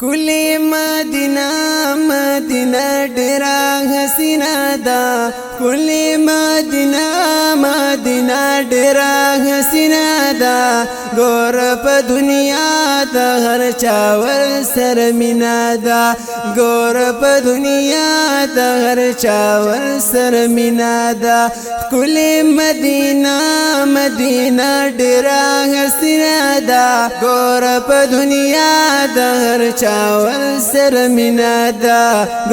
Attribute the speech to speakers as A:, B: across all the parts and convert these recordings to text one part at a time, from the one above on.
A: کلی مدینہ مدینہ ډیرا حسینه ده کلی مدینہ مدینہ ډیرا حسینه ده ګور په دنیا د هر چا ور سره مینا ده ګور په دنیا د هر چا ور سره مینا ده کلی مدینہ مدینہ ډیرا حسینه ده ګور په دنیا د هر چا ور سره مینا ده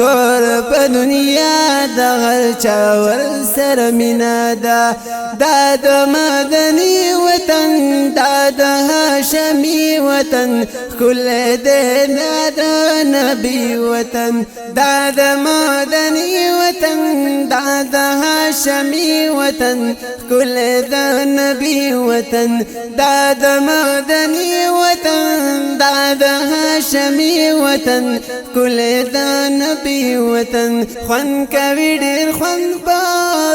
A: ګور په دنیا د هر چا ور سره مینا ده دا د مدني وطن دا د هاشمي وطن کل د نبی وطن دا د مدني وطن دا د هاشمي وطن کل د نبی وطن دا د مدني وطن دا د هاشمي وطن کل د نبی وطن خوان کوي ډېر خوان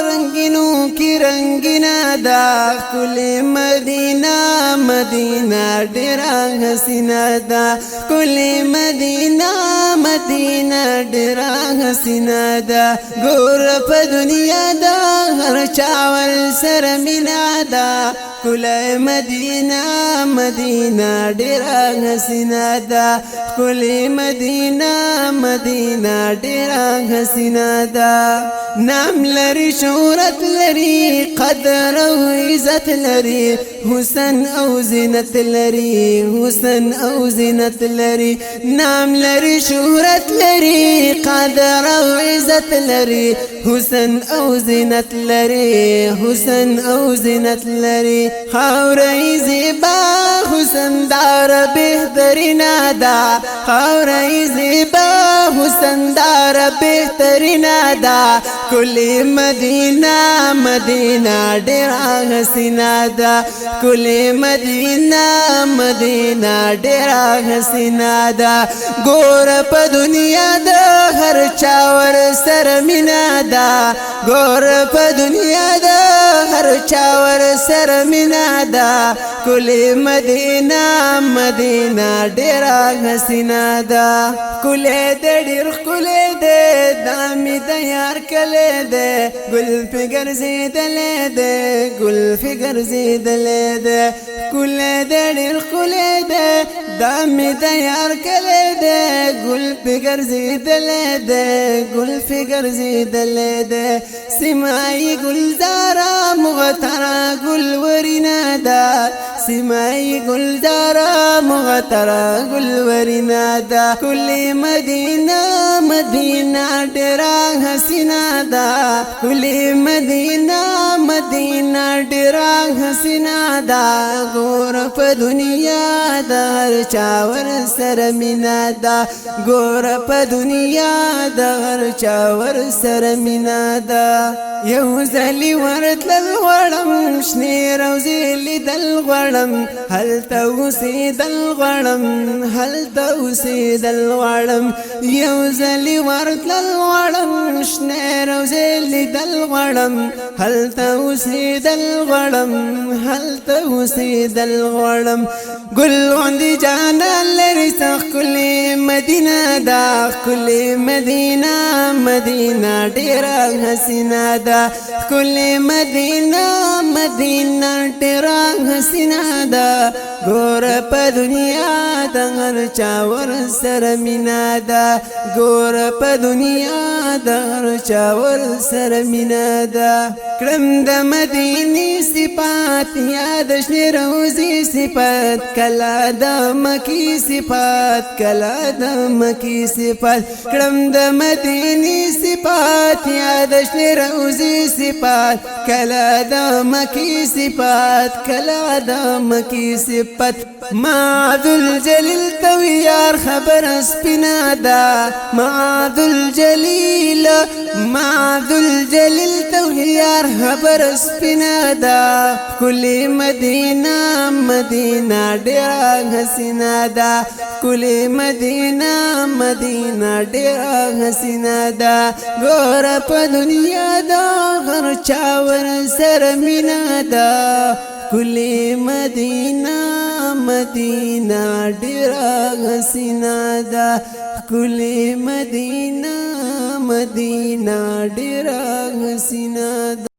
A: رنگینو کی رنگینا دا کل مدینہ مدینہ ډیرا حسینه دا کل مدینہ مدینہ ډیرا حسینه دا ګور په دنیا دا هر چا ور سره مینا دا کل مدینہ مدینہ ډیرا حسینه دا کل مدینہ مدینہ ډیرا حسینه دا نام لري شهرت لري قدر او عزت لري حسن او زینت لري حسن او زینت لري نام لري شهرت لري قدر او عزت لري حسن او زینت لري حسن او زینت لري خاورې زیبا حسن دار بهترینا دا خاورې زیبا حسن دار بهترینا دا کلی مدینہ مدینہ ډیرا حسینه ده کلی مدینہ مدینہ ډیرا حسینه ده ګور په دنیا د هر چا ور سره مینا ده ګور په دنیا د هر چا ور سره مینا ده کلی مدینہ مدینہ ډیرا حسینه ده کلی د ډیر کلی ده دامي د یار کله ده ګل فکر زیدلې ده ګل فکر زیدلې ده کله ده ډیر کله ده دامي د یار کله ده ګل فکر زیدلې ده ګل فکر زیدلې ده سمای گلزارا مغترا گل ورنا دا سمای گلزارا مغترا گل ورنا دا کل مدینہ مدینہ ډیرا حسینه دا کل مدینہ مدینہ ډیرا حسینه دا ګور په دنیا د هر چا ور سره مینا دا ګور په دنیا د هر چا ور سره مینا دا یو ځلی ورتلل غواړم شنې روضې لیدل غواړم هلته اوسېدل غواړم هلته اوسېدل غواړم یو ځلی ورتلل غواړم شنې روضې لیدل غواړم هلته اوسېدل غواړم هلته اوسېدل غواړم ګل غوندې جانان لري سخت ښکلې مدینه ده ښکلې مدینه مدینه ډیره حسینه ده ښکلې مدینه مدینه ډیره حسینه ده ګور په دنیا د هر چا ور سره مینا ده ګور په دنیا د هر چا ور سره مینا ده کړم د مدینې صفات یاد شنې روضې صفات کلا د مکی صفات کلا د مکی صفات کړم د مدینې صفات یاد شنې روضې صفات کلا د مکی صفات کلا د مکی صفات معذل جلیل تو یار خبر سپینا دا معذل جلیل معذل جلیل تو یار خبر سپینا دا کلی مدینہ مدینہ ډیرا حسینه دا کلی مدینہ مدینہ ډیرا حسینه دا ګور په دنیا دا هر چا ور سره مینا دا کلی مدینہ مدینہ ډیره حسینه ده ښکلې مدینہ ډیره حسینه ده